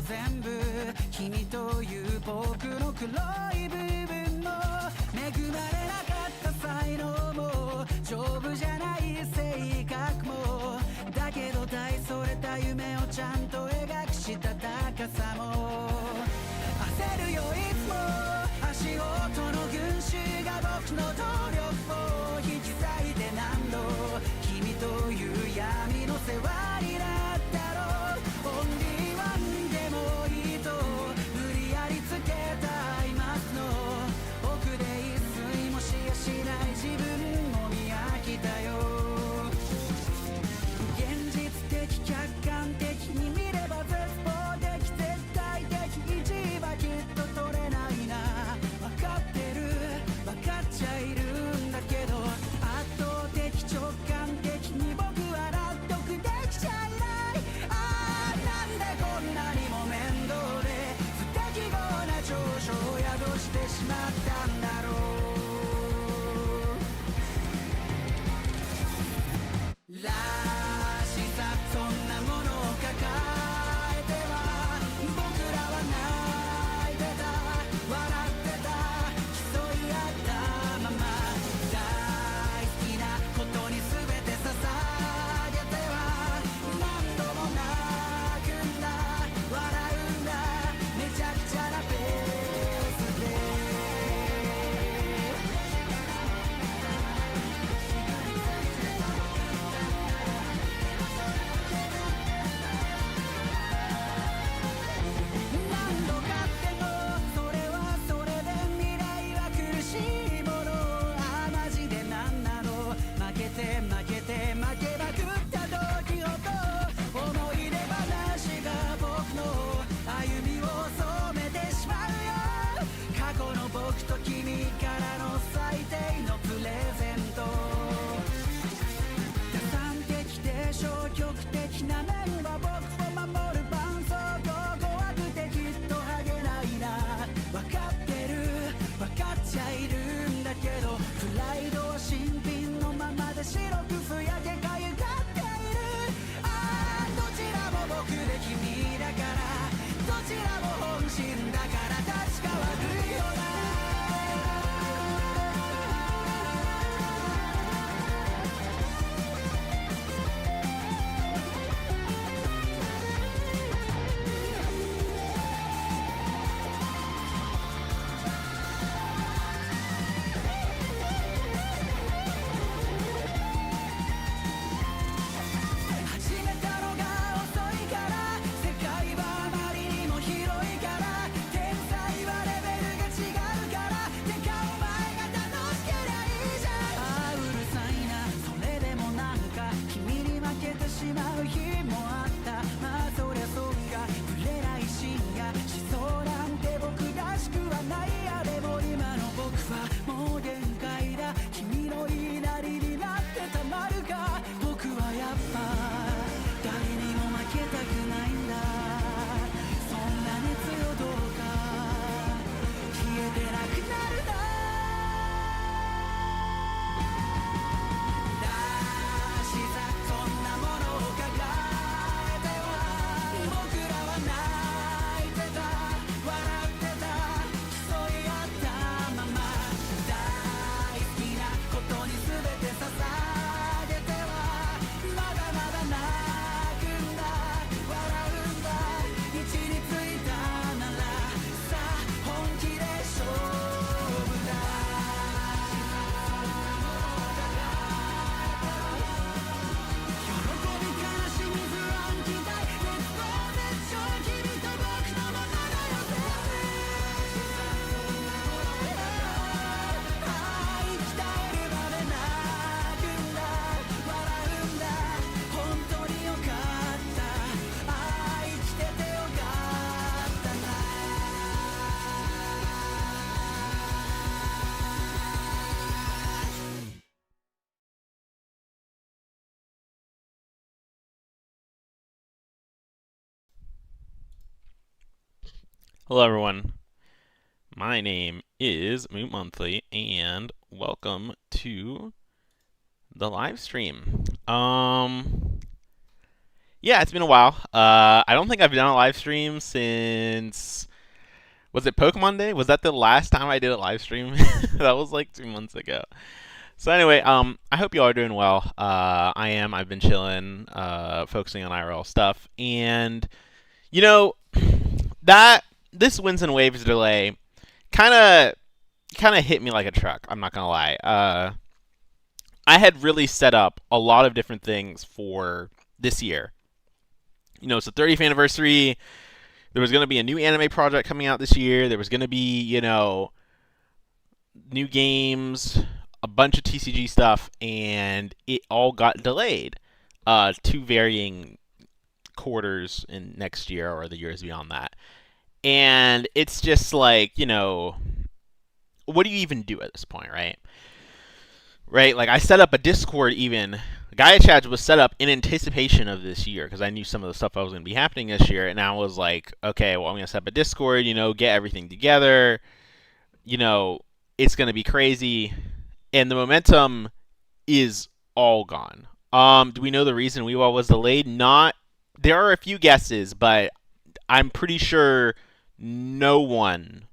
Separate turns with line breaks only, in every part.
全部君という僕の黒い部分も恵まれなかった才能も丈夫じゃない性格もだけど大それた夢をちゃんと描くした高さも焦るよいつも足音の群衆が僕の努力を引き裂いて何度君という闇の世話になったろうオンリーワンでもいいと無理やりつけたアイマスの奥で一睡もしやしない自分も見飽きたよ現実的客観的に見れば絶望的絶対的1位はきっと取れないな分かってる分かっちゃいるんだけど圧倒的直感的に僕は納得できちゃいないああなんでこんなにも面倒で不適合な長所を宿してしまったんだろうらしさそんなものを抱えては僕らは泣いてた笑ってた競い合ったまま大好きなことに全て捧げては何度も泣くんだ笑うんだめちゃくちゃなペースで何度勝ってもそれはそれで未来は苦しいものああマジでなんなの負けて負けて負けまくった時ほど思い出話が僕の歩みを染めてしまうよ過去の僕と君からの最低のプレゼント打算的で消極的な面は僕を守る絆創膏怖くてきっとハゲないな分かってる分かっちゃいるんだけどプライドは新品のままで白くふやけかゆがっているああどちらも僕で君だからどちらも本心だから確か悪いよな始めたのが遅いから世界はあまりにも広いから天才はレベルが違うからてかお前が楽しけりゃいいじゃんああうるさいなそれでもなんか君に負けてしまう日もあったまあそりゃそっか触れない深夜しそうなんて僕らしくはないやでも今の僕はもう限界だ君の言いなりになってたまるか僕はやっぱ誰にも負けたくないんだそんな熱よどうか消えてなくなるならしさそんなものを抱えては僕らは泣いてた笑ってた競い合ったまま大好きなことに全て捧げてはまだまだ泣くんだ笑うんだ位置についたならさあ本気で勝負だ喜び悲しみ不安期待絶望絶頂君と僕のものだよ全部ああ生き絶えるまで泣くんだ笑うんだ本当によかったああ生きててよかったな
Hello, everyone. My name is Moot Monthly, and welcome to the live stream. Yeah, it's been a while. I don't think I've done a live stream since, was it Pokemon Day? Was that the last time I did a live stream? That was like 2 months ago. So anyway, I hope you all are doing well. I am. I've been chilling, focusing on IRL stuff, and you know that this Winds and Waves delay kind of hit me like a truck. I'm not gonna lie. I had really set up a lot of different things for this year. It's the 30th anniversary. There was going to be a new anime project coming out this year. There was going to be, new games, a bunch of TCG stuff, and it all got delayed to varying quarters in next year or the years beyond that. And it's just like, what do you even do at this point, right? Right? Like, I set up a Discord even. GAIACHADS was set up in anticipation of this year because I knew some of the stuff that was going to be happening this year. And I was like, okay, well, I'm going to set up a Discord, get everything together. It's going to be crazy. And the momentum is all gone. Do we know the reason Weewall was delayed? Not. There are a few guesses, but I'm pretty sure no one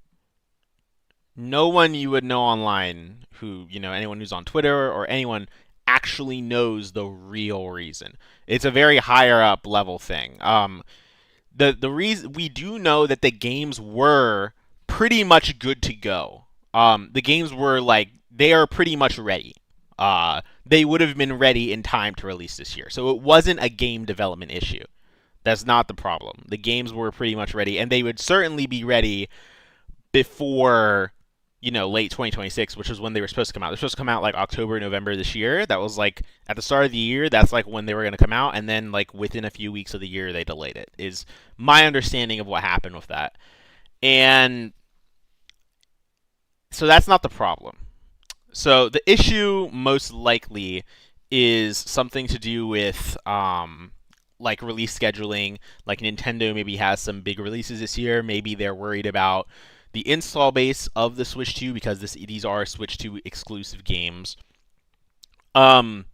you would know online who, anyone who's on Twitter or anyone actually knows the real reason. It's a very higher up level thing. The reason we do know that the games were pretty much good to go. The games were they are pretty much ready. They would have been ready in time to release this year. So it wasn't a game development issue. That's not the problem. The games were pretty much ready, and they would certainly be ready before late 2026, which is when they were supposed to come out. They're supposed to come out October, November this year. That was at the start of the year. That's when they were going to come out, and then within a few weeks of the year they delayed it. Is my understanding of what happened with that. And so that's not the problem. So the issue most likely is something to do with release scheduling. Nintendo maybe has some big releases this year. Maybe they're worried about the install base of the Switch 2 because these are Switch 2 exclusive games. Q4,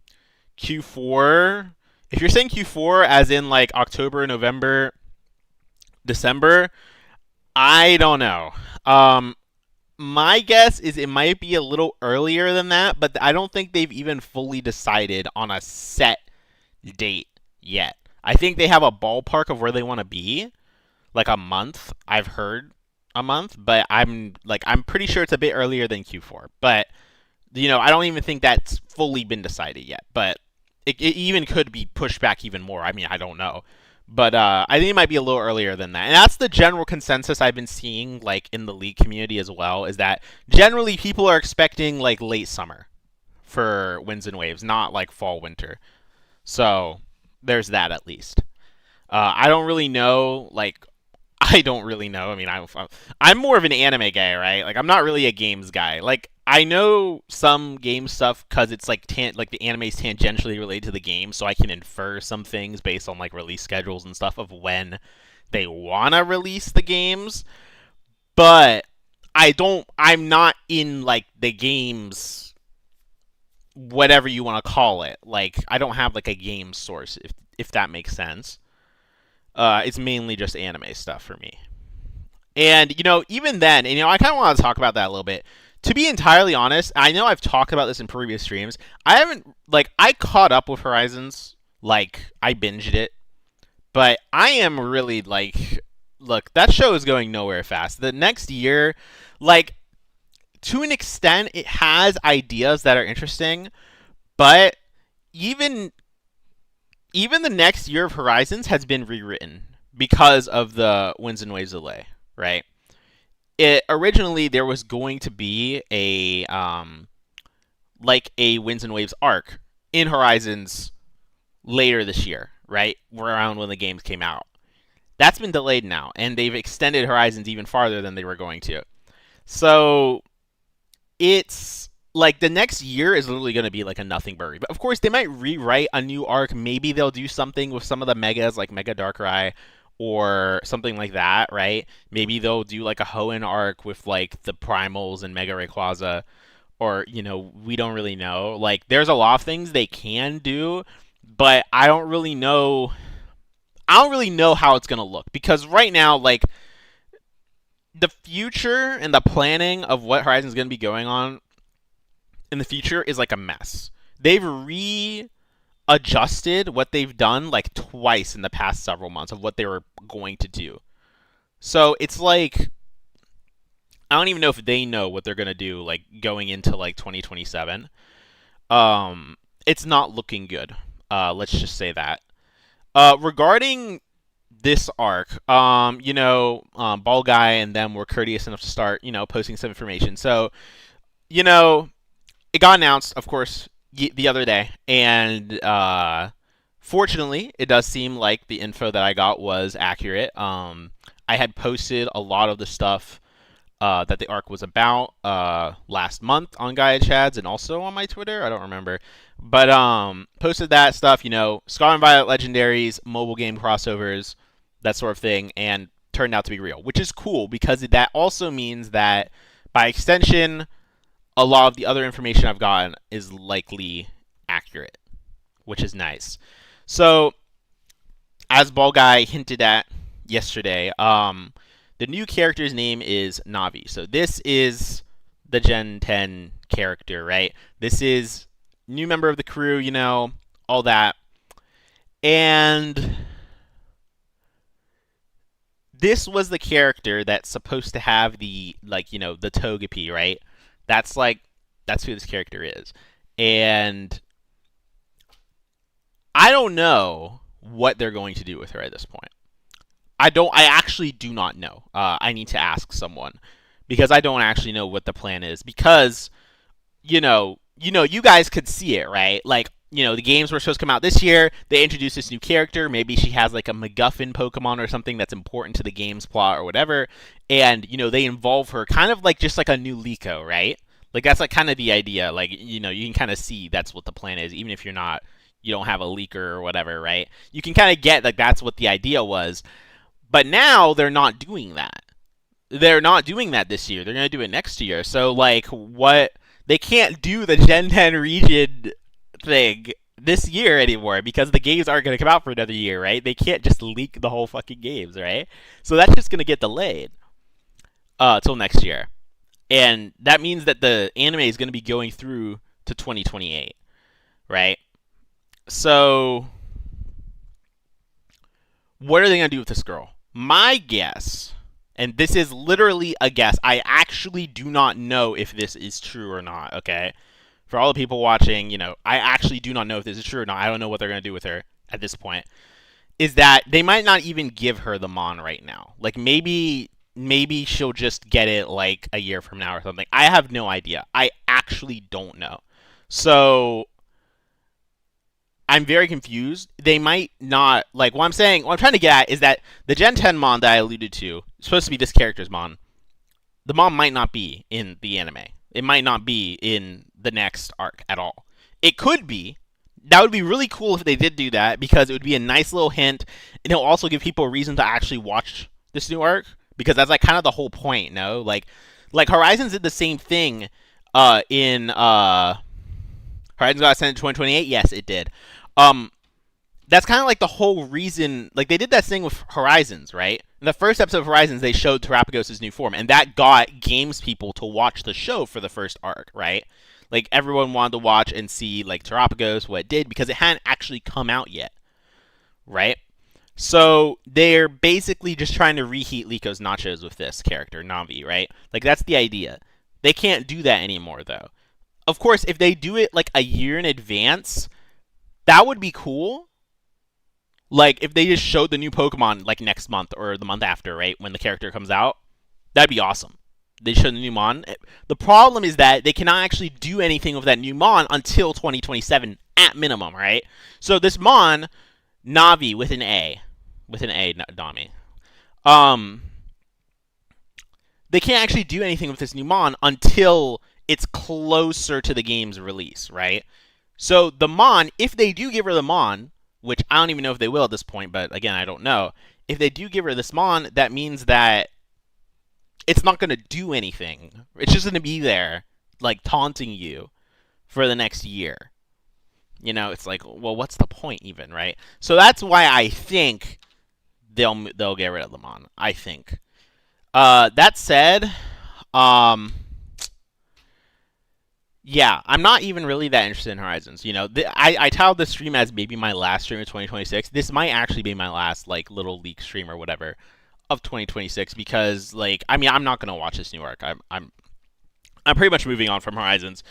if you're saying Q4 as in October, November, December, I don't know. My guess is it might be a little earlier than that, but I don't think they've even fully decided on a set date yet. I think they have a ballpark of where they want to be, a month. I've heard a month, but I'm pretty sure it's a bit earlier than Q4. But I don't even think that's fully been decided yet. But it even could be pushed back even more. I mean, I don't know. But I think it might be a little earlier than that. And that's the general consensus I've been seeing in the League community as well, is that generally people are expecting late summer for Winds and Waves, not fall, winter. So there's that at least. I don't really know, I don't really know. I mean, I'm more of an anime guy, right? I'm not really a games guy. I know some game stuff because it's the anime is tangentially related to the game, so I can infer some things based on release schedules and stuff of when they want to release the games. But I'm not in the games, whatever you want to call it. I don't have a game source, if that makes sense. It's mainly just anime stuff for me. And, even then, and, I kind of want to talk about that a little bit. To be entirely honest, I know I've talked about this in previous streams. I haven't, I caught up with Horizons. I binged it. But I am really, look, that show is going nowhere fast. The next year, to an extent, it has ideas that are interesting. But even the next year of Horizons has been rewritten because of the Winds and Waves delay, right? Originally there was going to be a Winds and Waves arc in Horizons later this year, right? Around when the games came out. That's been delayed now, and they've extended Horizons even farther than they were going to. So it's the next year is literally going to be a nothing burger. But of course, they might rewrite a new arc. Maybe they'll do something with some of the megas, like Mega Darkrai, or something like that, right? Maybe they'll do a Hoenn arc with the Primals and Mega Rayquaza, or we don't really know. There's a lot of things they can do, but I don't really know I don't really know how it's gonna look because right now, like the future and the planning of what Horizon's gonna be going on in the future is like a mess. They've readjusted what they've done like twice in the past several months of what they were going to do. So it's like I don't even know if they know what they're gonna do like going into like 2027. It's not looking good. Let's just say that. Regarding this arc, Ball Guy and them were courteous enough to start, posting some information. So, you know, it got announced, of course, the other day, and fortunately, it does seem like the info that I got was accurate. I had posted a lot of the stuff that the arc was about last month on GAIACHADS and also on my Twitter. I don't remember. But posted that stuff, Scarlet and Violet legendaries, mobile game crossovers, that sort of thing, and turned out to be real, which is cool because that also means that by extension, a lot of the other information I've gotten is likely accurate, which is nice. So, as Ball Guy hinted at yesterday, the new character's name is Navi. So this is the Gen 10 character, right? This is new member of the crew, all that. And this was the character that's supposed to have the the Togepi, right? That's who this character is. And I don't know what they're going to do with her at this point. I actually do not know. I need to ask someone because I don't actually know what the plan is because you guys could see it, right? Like, the games were supposed to come out this year. They introduced this new character. Maybe she has like a MacGuffin Pokemon or something that's important to the game's plot or whatever. And, they involve her kind of like just like a new Liko, right? Like that's like kind of the idea. Like, you can kind of see that's what the plan is, even if you don't have a leaker or whatever, right? You can kind of get like that's what the idea was. But now they're not doing that. They're not doing that this year. They're going to do it next year. So, like, what? They can't do the Gen 10 region thing this year anymore because the games aren't going to come out for another year, right? They can't just leak the whole fucking games, right? So that's just going to get delayed till next year. And that means that the anime is going to be going through to 2028, right? So, what are they going to do with this girl? My guess, and this is literally a guess, I actually do not know if this is true or not, okay? For all the people watching, I actually do not know if this is true or not. I don't know what they're going to do with her at this point. Is that they might not even give her the Mon right now. Like, maybe she'll just get it, like, a year from now or something. I have no idea. I actually don't know. So, I'm very confused. They might not, like, what I'm trying to get at is that the Gen 10 Mon that I alluded to is supposed to be this character's Mon. The Mon might not be in the anime. It might not be in the next arc at all. It could be. That would be really cool if they did do that because it would be a nice little hint and it'll also give people a reason to actually watch this new arc because that's like kind of the whole point, no? Like Horizons did the same thing in Horizons got sent in 2028. Yes, it did. That's kind of like the whole reason. Like they did that thing with Horizons, right? In the first episode of Horizons, they showed Terapagos' new form, and that got games people to watch the show for the first arc, right? Like everyone wanted to watch and see like Terapagos, what it did, because it hadn't actually come out yet, right? So they're basically just trying to reheat Liko's nachos with this character, Navi, right? Like that's the idea. They can't do that anymore, though. Of course, if they do it like a year in advance, that would be cool. Like, if they just showed the new Pokemon, like, next month or the month after, right, when the character comes out, that'd be awesome. They showed the new Mon. The problem is that they cannot actually do anything with that new Mon until 2027, at minimum, right? So this Mon, Navi, with an A, Nami, they can't actually do anything with this new Mon until it's closer to the game's release, right? So the Mon, if they do give her the Mon, which I don't even know if they will at this point, but again, I don't know. If they do give her this Mon, that means that it's not going to do anything. It's just going to be there, like, taunting you for the next year. It's like, well, what's the point even, right? So that's why I think they'll get rid of them on, I think. That said, um, yeah, I'm not even really that interested in Horizons. I titled this stream as maybe my last stream of 2026. This might actually be my last like little leak stream or whatever of 2026 because like I mean I'm not gonna watch this new arc. I'm pretty much moving on from Horizons.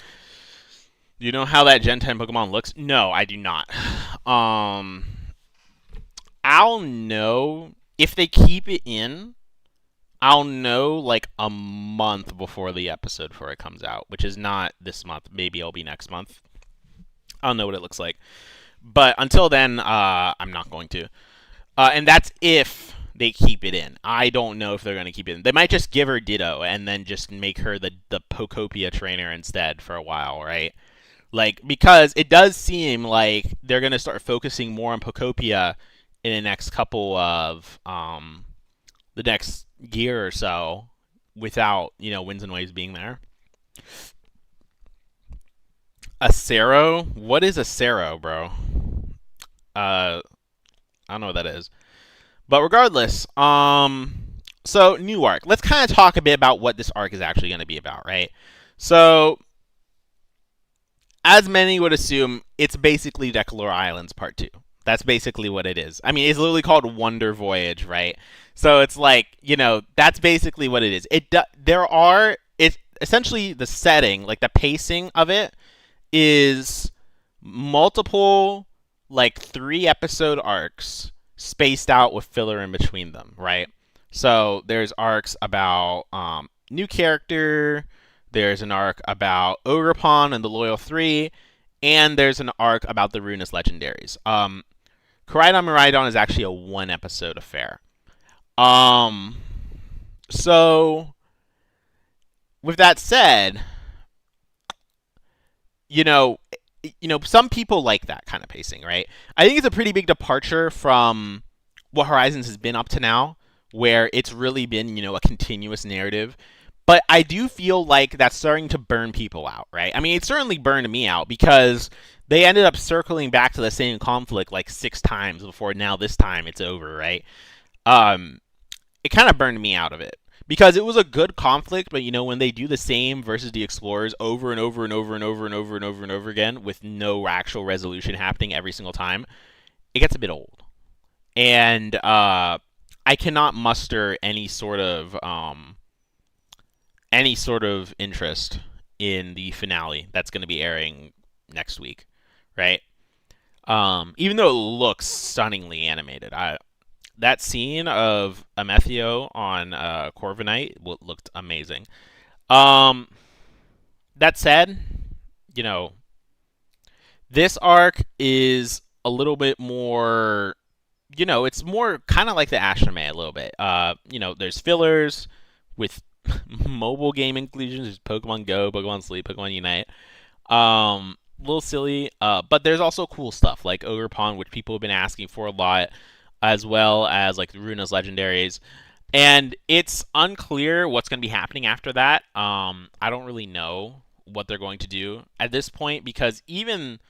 Do you know how that Gen 10 Pokemon looks? No, I do not. I'll know if they keep it in. I'll know like a month before the episode for it comes out, which is not this month. Maybe it'll be next month. I'll know what it looks like. But until then, I'm not going to. And that's if they keep it in. I don't know if they're going to keep it in. They might just give her Ditto and then just make her the Pokopia trainer instead for a while, right? Like, because it does seem like they're going to start focusing more on Pokopia in the next couple of, the next year or so without, Winds and Waves being there. Acero? What is Acero, bro? I don't know what that is. But regardless, so new arc. Let's kind of talk a bit about what this arc is actually going to be about, right? So, as many would assume, it's basically Decalore Islands Part 2. That's basically what it is. I mean, it's literally called Wonder Voyage, right? So it's like, that's basically what it is. It's essentially the setting, like the pacing of it is multiple, like 3-episode arcs spaced out with filler in between them, right? So there's arcs about new character, there's an arc about Ogerpon and the Loyal 3, and there's an arc about the Ruinous Legendaries. Koraidon Miraidon is actually a 1-episode affair. So with that said, some people like that kind of pacing, right? I think it's a pretty big departure from what Horizons has been up to now, where it's really been, a continuous narrative. But I do feel like that's starting to burn people out, right? I mean, it certainly burned me out because they ended up circling back to the same conflict like 6 times before now this time it's over, right? It kind of burned me out of it because it was a good conflict, but when they do the same versus the Explorers over and over and over and over and over and over and over again with no actual resolution happening every single time, it gets a bit old. And I cannot muster any sort of interest in the finale that's going to be airing next week, right? Even though it looks stunningly animated. That scene of Amethio on Corviknight looked amazing. That said, this arc is a little bit more, it's more kind of like the Ashley a little bit. There's fillers with mobile game inclusions. There's Pokemon Go, Pokemon Sleep, Pokemon Unite. A little silly, but there's also cool stuff like Ogerpon, which people have been asking for a lot, as well as like the Ruinous Legendaries. And it's unclear what's going to be happening after that. I don't really know what they're going to do at this point because even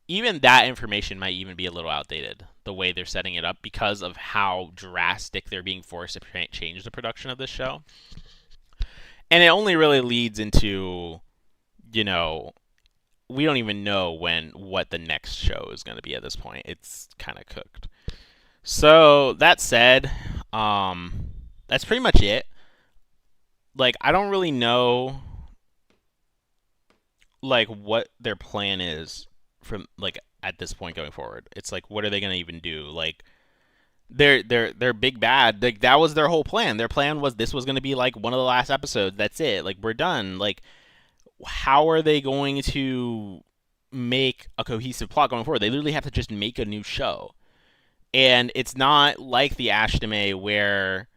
that information might even be a little outdated, the way they're setting it up, because of how drastic they're being forced to change the production of this show. And it only really leads into, we don't even know what the next show is going to be at this point. It's kind of cooked. So that said, that's pretty much it. Like, I don't really know, like, what their plan is from, like, at this point going forward. It's like, what are they going to even do? Like, they're big bad. Like, that was their whole plan. Their plan was this was going to be, like, one of the last episodes. That's it. Like, we're done. Like, how are they going to make a cohesive plot going forward? They literally have to just make a new show. And it's not like the Ashtame where,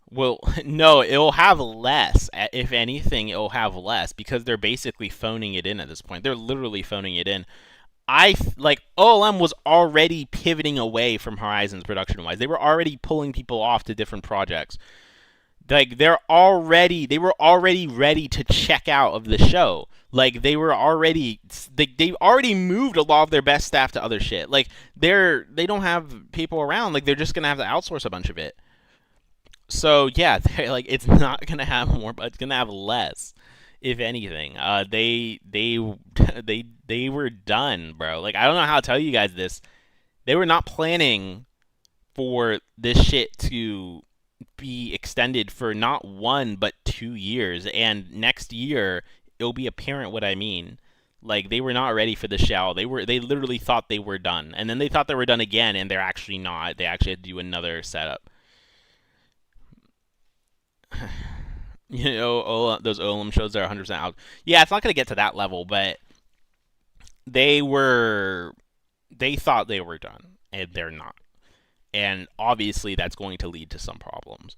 well, no, it'll have less. If anything, it'll have less because they're basically phoning it in at this point. They're literally phoning it in. OLM was already pivoting away from Horizons production-wise. They were already pulling people off to different projects. Like, they were already ready to check out of the show. Like they already moved a lot of their best staff to other shit. Like they don't have people around. Like they're just gonna have to outsource a bunch of it. So yeah, they're like it's not gonna have more, but it's gonna have less, if anything. They were done, bro. Like I don't know how to tell you guys this. They were not planning for this shit to be extended for not 1 but 2 years, and next year it'll be apparent what I mean. Like they were not ready for the shell. They literally thought they were done, and then they thought they were done again, and they're actually not. They actually had to do another setup. You know, those Olem shows are 100% out. Yeah, it's not gonna get to that level, but they were they thought they were done, and they're not. And obviously, that's going to lead to some problems.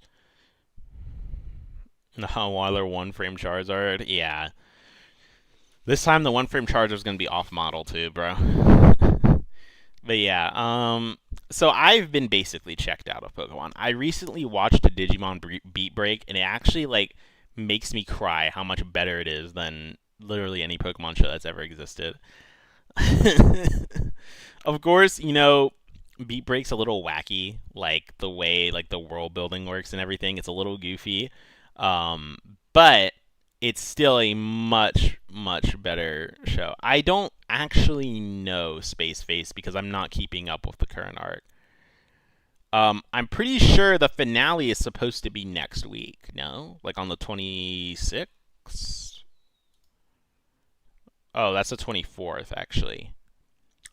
No, while they're one frame Charizard, yeah. This time the one frame Charizard is gonna be off model too, bro. But yeah, so I've been basically checked out of Pokemon. I recently watched a Digimon Beat Break, and it actually like makes me cry how much better it is than literally any Pokemon show that's ever existed. Of course, you know, Beat Break's a little wacky, like the way like the world building works and everything. It's a little goofy, but it's still a much better show. I don't actually know Space Face because I'm not keeping up with the current arc. I'm pretty sure the finale is supposed to be next week. No, like on the 26th. Oh, that's the 24th actually.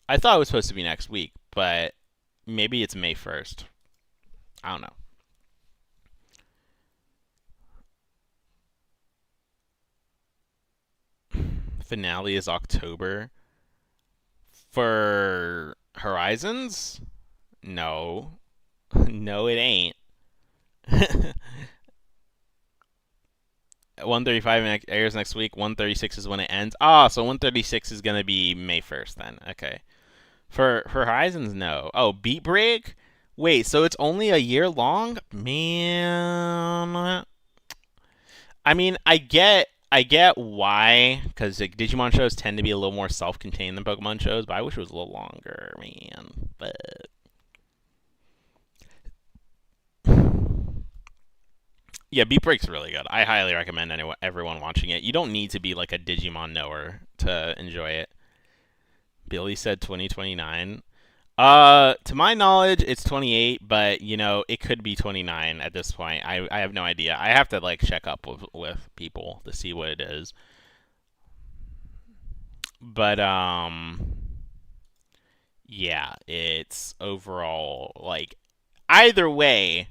I thought it was supposed to be next week, but maybe it's May 1st. I don't know. Finale is October. For Horizons? No. No, it ain't. 135 airs next week. 136 is when it ends. Ah, so 136 is going to be May 1st then. Okay. For Horizons, no. Oh, Beat Break? Wait, so it's only a year long? Man. I mean, I get why, because like, Digimon shows tend to be a little more self-contained than Pokemon shows, but I wish it was a little longer, man. But yeah, Beat Break's really good. I highly recommend everyone watching it. You don't need to be like a Digimon knower to enjoy it. Billy said 2029. To my knowledge, it's 28, but you know it could be 29 at this point. I have no idea. I have to like check up with people to see what it is. But yeah, it's overall like either way,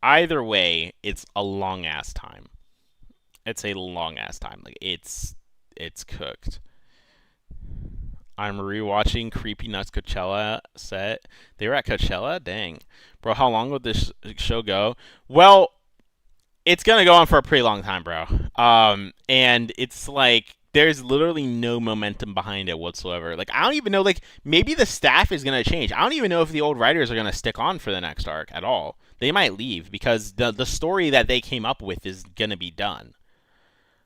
either way, it's a long ass time. It's a long ass time. Like it's cooked. I'm rewatching Creepy Nuts Coachella set. They were at Coachella? Dang. Bro, how long would this show go? Well, it's going to go on for a pretty long time, bro. And it's like there's literally no momentum behind it whatsoever. Like I don't even know like maybe the staff is going to change. I don't even know if the old writers are going to stick on for the next arc at all. They might leave because the story that they came up with is going to be done.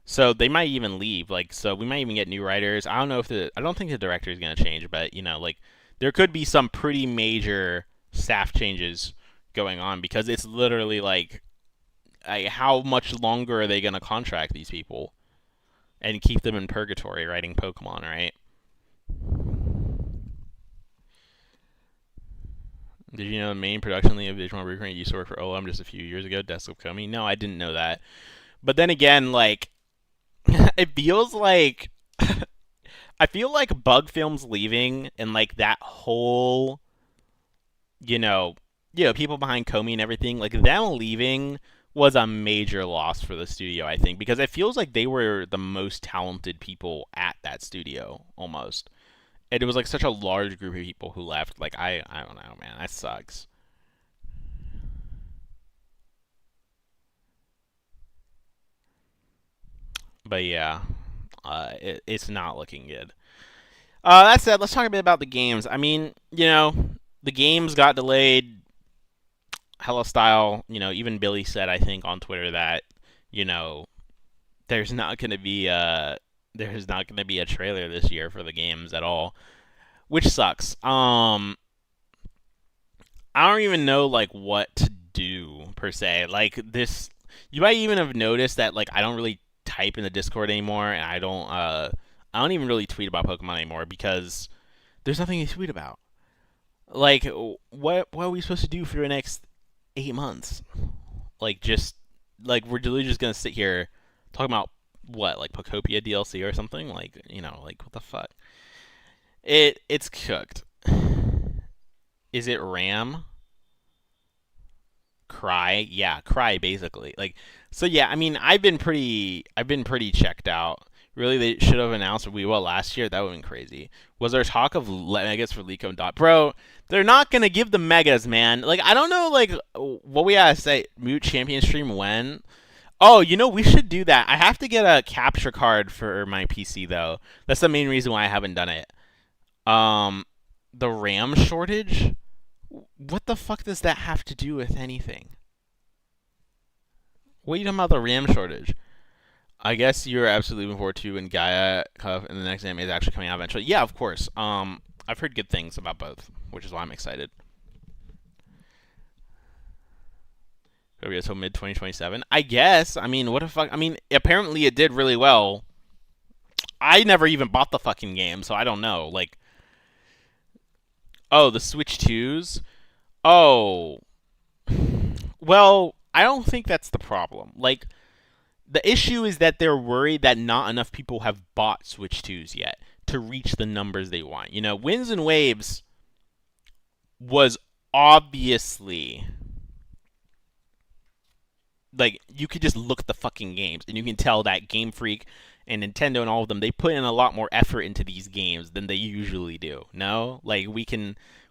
So they might even leave. Like, so we might even get new writers. I don't know if I don't think the director is gonna change, but you know, like, there could be some pretty major staff changes going on because it's literally like, how much longer are they gonna contract these people and keep them in purgatory writing Pokemon, right? Did you know the main production lead of Digimon Recreate used to work for OLM just a few years ago? Desk of Komi? No, I didn't know that. But then again, like, it feels like I feel like Bug Film's leaving and like that whole you know people behind Comey and everything like them leaving was a major loss for the studio, I think, because it feels like they were the most talented people at that studio almost. And it was like such a large group of people who left. Like I don't know, man. That sucks. But yeah, it's not looking good. That said, let's talk a bit about the games. I mean, you know, the games got delayed hella style. You know, even Billy said, I think, on Twitter that, you know, there's not gonna be a trailer this year for the games at all, which sucks. I don't even know like what to do per se. Like this, you might even have noticed that like I don't really type in the Discord anymore, and I don't even really tweet about Pokemon anymore because there's nothing to tweet about. Like what are we supposed to do for the next 8 months? Like just like we're literally just gonna sit here talking about what like Pokopia DLC or something? Like like what the fuck? It's cooked. Is it RAM? Cry? Yeah, cry basically. Like so yeah, I mean I've been pretty checked out. Really they should have announced we will last year. That would have been crazy. Was there talk of megas for Liko and Dot? Bro, they're not gonna give the megas, man. Like I don't know like what we gotta say Mute Champion stream when. Oh, we should do that. I have to get a capture card for my PC though. That's the main reason why I haven't done it. Um the RAM shortage? What the fuck does that have to do with anything? What are you talking about the RAM shortage? I guess you're absolutely looking forward to when Gaia Cup and the next anime is actually coming out eventually. Yeah, of course. I've heard good things about both, which is why I'm excited. It'll be until mid 2027. I guess. I mean, what the fuck? I mean, apparently it did really well. I never even bought the fucking game, so I don't know. Like, oh, the Switch 2s? Oh. Well, I don't think that's the problem. Like, the issue is that they're worried that not enough people have bought Switch 2s yet to reach the numbers they want. Winds and Waves was obviously like you could just look at the fucking games and you can tell that Game Freak and Nintendo and all of them, they put in a lot more effort into these games than they usually do. No? Like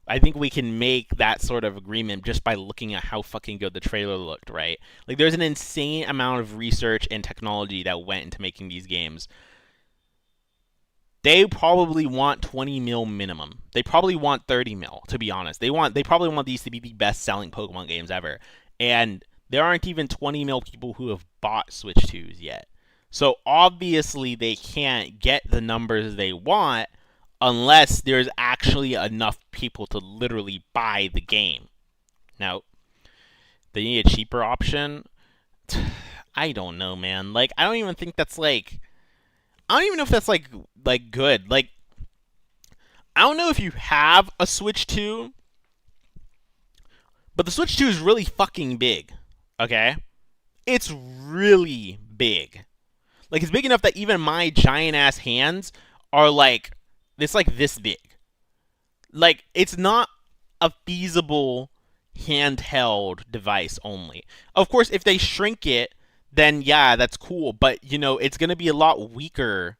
I think we can make that sort of agreement just by looking at how fucking good the trailer looked, right? Like there's an insane amount of research and technology that went into making these games. They probably want 20 mil minimum. They probably want 30 mil, to be honest. They probably want these to be the best selling Pokemon games ever. And there aren't even 20 mil people who have bought Switch 2s yet. So obviously they can't get the numbers they want unless there's actually enough people to literally buy the game. Now, they need a cheaper option. I don't know, man. Like, I don't even think that's like... I don't even know if that's like good. Like, I don't know if you have a Switch 2, but the Switch 2 is really fucking big. Okay? It's really big. Like, it's big enough that even my giant-ass hands are like... It's like this big. Like, it's not a feasible handheld device only. Of course, if they shrink it, then yeah, that's cool. But, it's going to be a lot weaker.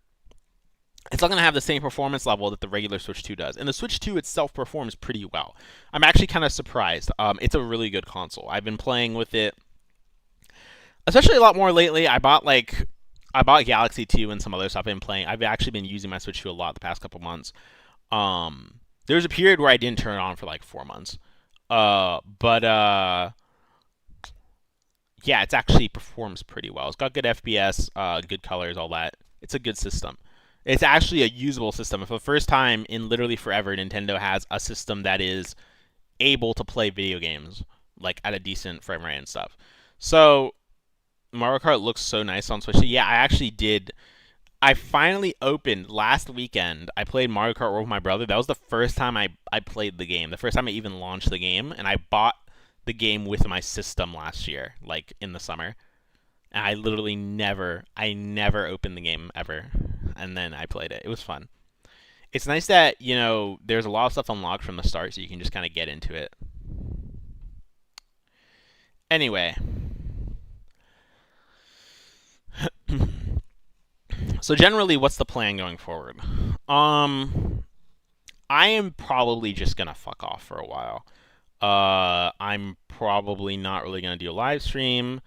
It's not going to have the same performance level that the regular Switch 2 does. And the Switch 2 itself performs pretty well. I'm actually kind of surprised. It's a really good console. I've been playing with it, especially a lot more lately. I bought Galaxy 2 and some other stuff I've been playing. I've actually been using my Switch 2 a lot the past couple months. There was a period where I didn't turn it on for like 4 months. Yeah, it actually performs pretty well. It's got good FPS, good colors, all that. It's a good system. It's actually a usable system. For the first time in literally forever, Nintendo has a system that is able to play video games like at a decent frame rate and stuff. So Mario Kart looks so nice on Switch. Yeah, I actually did. I finally opened last weekend. I played Mario Kart World with my brother. That was the first time I played the game. The first time I even launched the game. And I bought the game with my system last year, like in the summer. And I literally never opened the game ever. And then I played it. It was fun. It's nice that, there's a lot of stuff unlocked from the start, so you can just kind of get into it. Anyway. So generally, what's the plan going forward? I am probably just gonna fuck off for a while. I'm probably not really gonna do a live stream.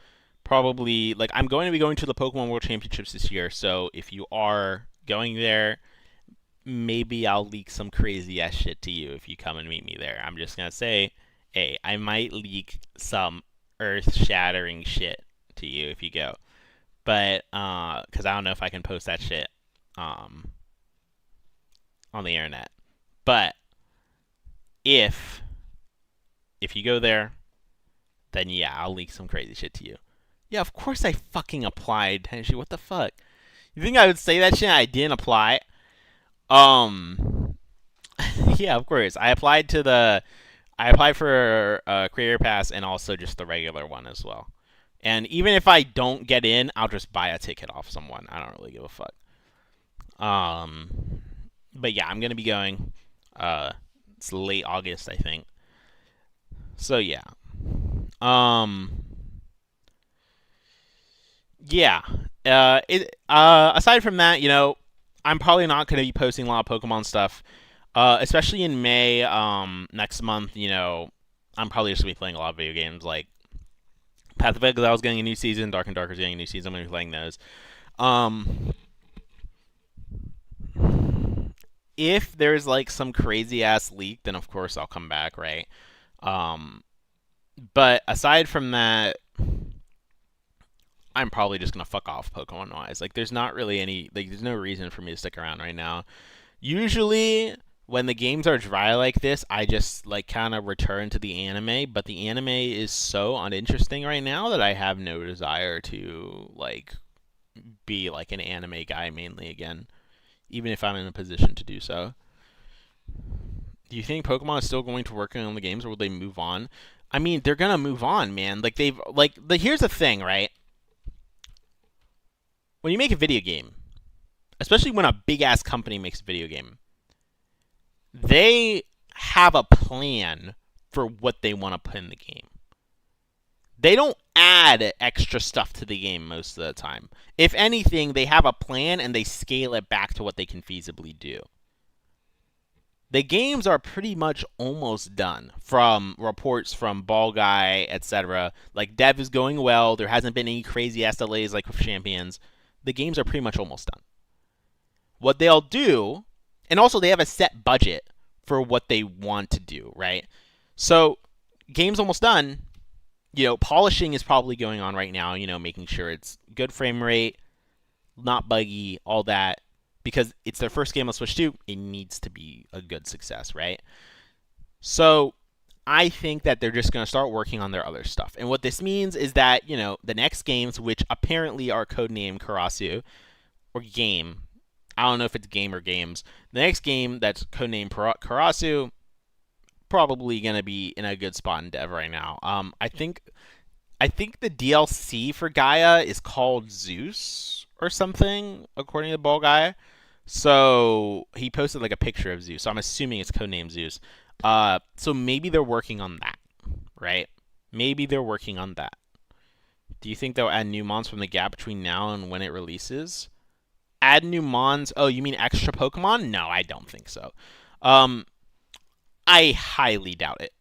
Probably, I'm going to be going to the Pokemon World Championships this year, so if you are going there, maybe I'll leak some crazy ass shit to you if you come and meet me there. I'm just gonna say, hey, I might leak some earth-shattering shit to you if you go. but because I don't know if I can post that shit um on the internet. But if if you go there, then yeah, I'll leak some crazy shit to you. Yeah, of course I fucking applied, Tenshi. What the fuck? You think I would say that shit and I didn't apply? Um, yeah, of course. I applied for Creator Pass and also just the regular one as well. And even if I don't get in, I'll just buy a ticket off someone. I don't really give a fuck. But yeah, I'm gonna be going. It's late August, I think. So yeah. Um, yeah. Aside from that, I'm probably not gonna be posting a lot of Pokemon stuff. Especially in May, next month, I'm probably just gonna be playing a lot of video games like Path of Exile is getting a new season, Dark and Darker is getting a new season. I'm gonna be playing those. Um, if there's like some crazy ass leak, then of course I'll come back, right? Um, but aside from that, I'm probably just gonna fuck off Pokemon wise. Like, there's not really there's no reason for me to stick around right now. Usually, when the games are dry like this, I just like kind of return to the anime. But the anime is so uninteresting right now that I have no desire to like be like an anime guy mainly again, even if I'm in a position to do so. Do you think Pokemon is still going to work on the games, or will they move on? I mean, they're gonna move on, man. Like here's the thing, right? When you make a video game, especially when a big ass company makes a video game, they have a plan for what they want to put in the game. They don't add extra stuff to the game most of the time. If anything, they have a plan and they scale it back to what they can feasibly do. The games are pretty much almost done from reports from Ball Guy, etc. Like, dev is going well. There hasn't been any crazy ass delays like with Champions. The games are pretty much almost done. What they'll do, and also they have a set budget for what they want to do, right? So, game's almost done. Polishing is probably going on right now, making sure it's good frame rate, not buggy, all that. Because it's their first game on Switch 2, it needs to be a good success, right? So, I think that they're just going to start working on their other stuff. And what this means is that, the next games, which apparently are codenamed Karasu, or Game, I don't know if it's Game or Games, the next game that's codenamed Karasu, probably going to be in a good spot in dev right now. I think the DLC for Gaia is called Zeus or something, according to Ball Guy. So he posted like a picture of Zeus. So I'm assuming it's codenamed Zeus. So maybe they're working on that, right? Maybe they're working on that. Do you think they'll add new mons from the gap between now and when it releases? Add new mons? Oh, you mean extra Pokemon? No, I don't think so. I highly doubt it.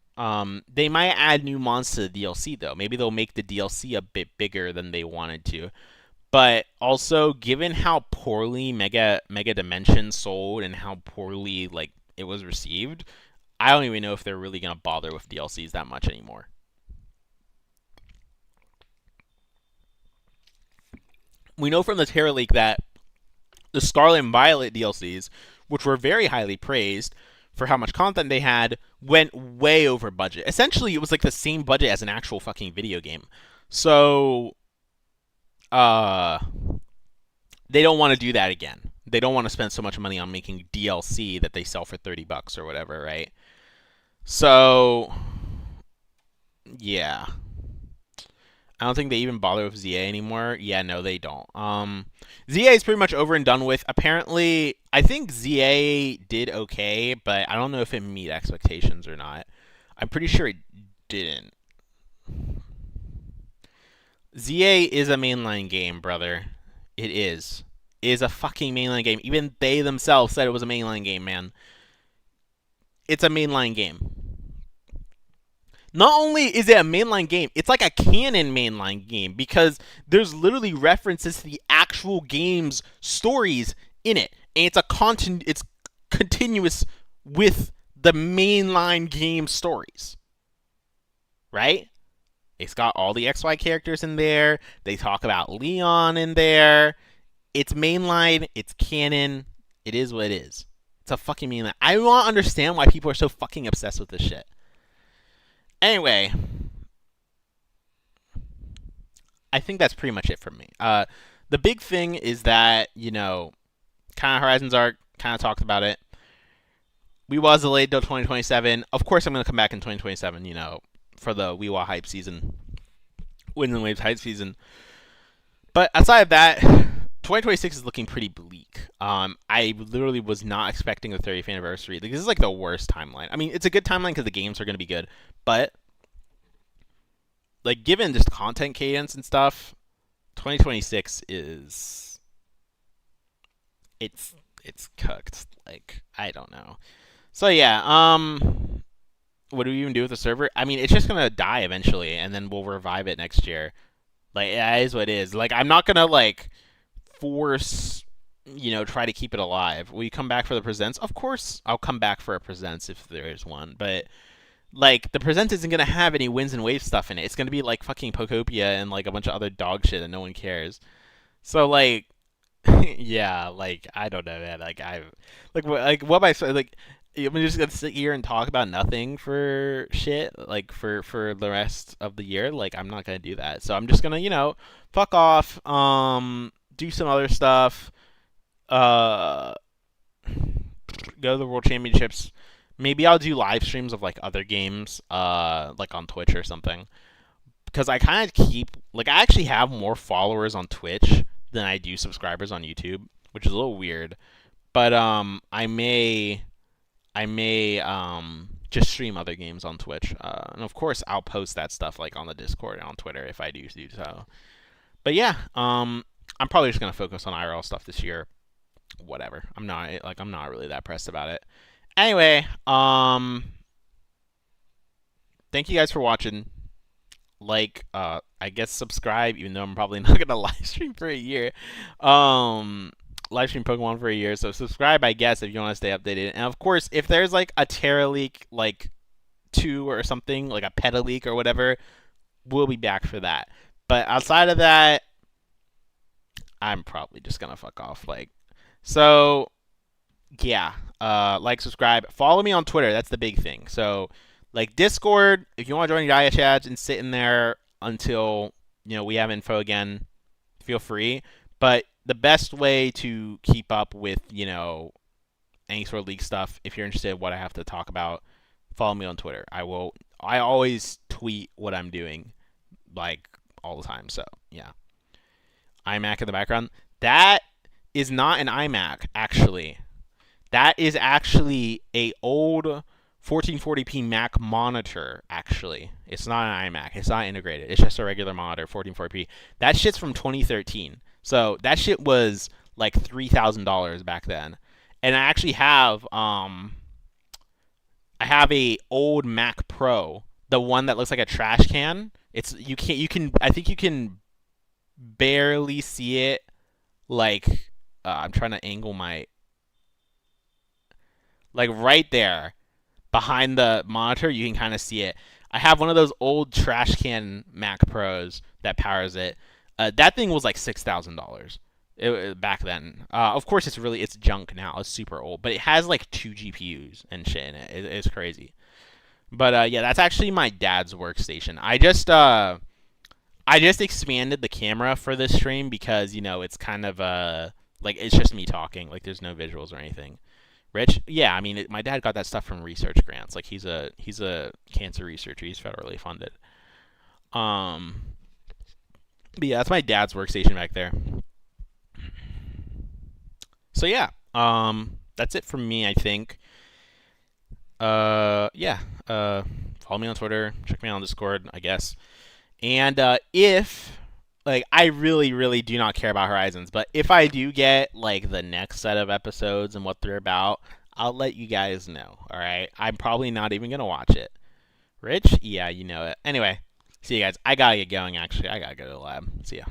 They might add new mons to the DLC though. Maybe they'll make the DLC a bit bigger than they wanted to. But also, given how poorly Mega Dimension sold and how poorly like it was received, I don't even know if they're really gonna bother with DLCs that much anymore. We know from the Terra leak that the Scarlet and Violet DLCs, which were very highly praised for how much content they had, went way over budget. Essentially, it was like the same budget as an actual fucking video game. So, they don't want to do that again. They don't want to spend so much money on making DLC that they sell for $30 or whatever, right? So, yeah. I don't think they even bother with ZA anymore. Yeah, no, they don't. ZA is pretty much over and done with. Apparently, I think ZA did okay, but I don't know if it meet expectations or not. I'm pretty sure it didn't. ZA is a mainline game, brother. It is. It is a fucking mainline game. Even they themselves said it was a mainline game, man. It's a mainline game. Not only is it a mainline game, it's like a canon mainline game because there's literally references to the actual game's stories in it, and it's continuous with the mainline game stories, right? It's got all the XY characters in there. They talk about Leon in there. It's mainline. It's canon. It is what it is. It's a fucking mainline. I don't understand why people are so fucking obsessed with this shit. Anyway, I think that's pretty much it for me. The big thing is that, kind of Horizons arc, kind of talked about it. We was delayed till 2027. Of course, I'm going to come back in 2027, for the Weewa hype season. Winds and Waves hype season. But aside of that, 2026 is looking pretty bleak. I literally was not expecting the 30th anniversary. Like, this is like the worst timeline. I mean, it's a good timeline because the games are going to be good, but like given just content cadence and stuff, 2026 is it's cooked. Like, I don't know. So yeah, what do we even do with the server? I mean, it's just gonna die eventually, and then we'll revive it next year. Like, that is what it is. Like, I'm not gonna like force, try to keep it alive. Will you come back for the presents? Of course, I'll come back for a presents if there is one. But like, the presents isn't gonna have any Winds and Waves stuff in it. It's gonna be like fucking Pokopia and like a bunch of other dog shit that no one cares. So like, yeah, like I don't know, man. What am I like? I'm just gonna sit here and talk about nothing for shit, like for the rest of the year. Like, I'm not gonna do that. So I'm just gonna, fuck off. Do some other stuff. Uh, go to the World Championships. Maybe I'll do live streams of like other games, like on Twitch or something. Because I kind of I actually have more followers on Twitch than I do subscribers on YouTube, which is a little weird. But I may just stream other games on Twitch, and of course I'll post that stuff like on the Discord and on Twitter if I do so. But yeah, I'm probably just gonna focus on IRL stuff this year. Whatever. I'm not really that pressed about it. Anyway, thank you guys for watching. I guess subscribe, even though I'm probably not gonna live stream for a year. Live stream Pokemon for a year, so subscribe, I guess, if you want to stay updated. And of course, if there's like a Terra leak, like 2 or something, like a Peta leak or whatever, we'll be back for that. But outside of that, I'm probably just gonna fuck off. So yeah, subscribe, follow me on Twitter. That's the big thing. So like Discord, if you want to join GAIACHADS and sit in there until we have info again, feel free. But the best way to keep up with any sort of leak stuff, if you're interested in what I have to talk about, follow me on Twitter. I always tweet what I'm doing, like, all the time. So yeah, iMac in the background. That is not an iMac, actually. That is actually a old 1440p Mac monitor, actually. It's not an iMac. It's not integrated. It's just a regular monitor, 1440p. That shit's from 2013. So that shit was like $3,000 back then. And I actually have I have a old Mac Pro, the one that looks like a trash can. I think you can barely see it. Like, I'm trying to angle my, like right there behind the monitor, you can kind of see it. I have one of those old trash can Mac Pros that powers it. That thing was like $6,000 back then. Of course, it's junk now. It's super old, but it has like 2 GPUs and shit in it. It's crazy. But yeah, that's actually my dad's workstation. I just expanded the camera for this stream because it's kind of like it's just me talking. Like, there's no visuals or anything. Rich? Yeah, I mean, my dad got that stuff from research grants. Like, he's a cancer researcher. He's federally funded. But yeah, that's my dad's workstation back there. So yeah, that's it from me, I think. Yeah, follow me on Twitter, check me out on Discord, I guess. And if, like, I really, really do not care about Horizons, but if I do get like the next set of episodes and what they're about, I'll let you guys know. All right, I'm probably not even gonna watch it. Rich? Yeah, you know it. Anyway. See you guys. I gotta get going, actually. I gotta go to the lab. See ya.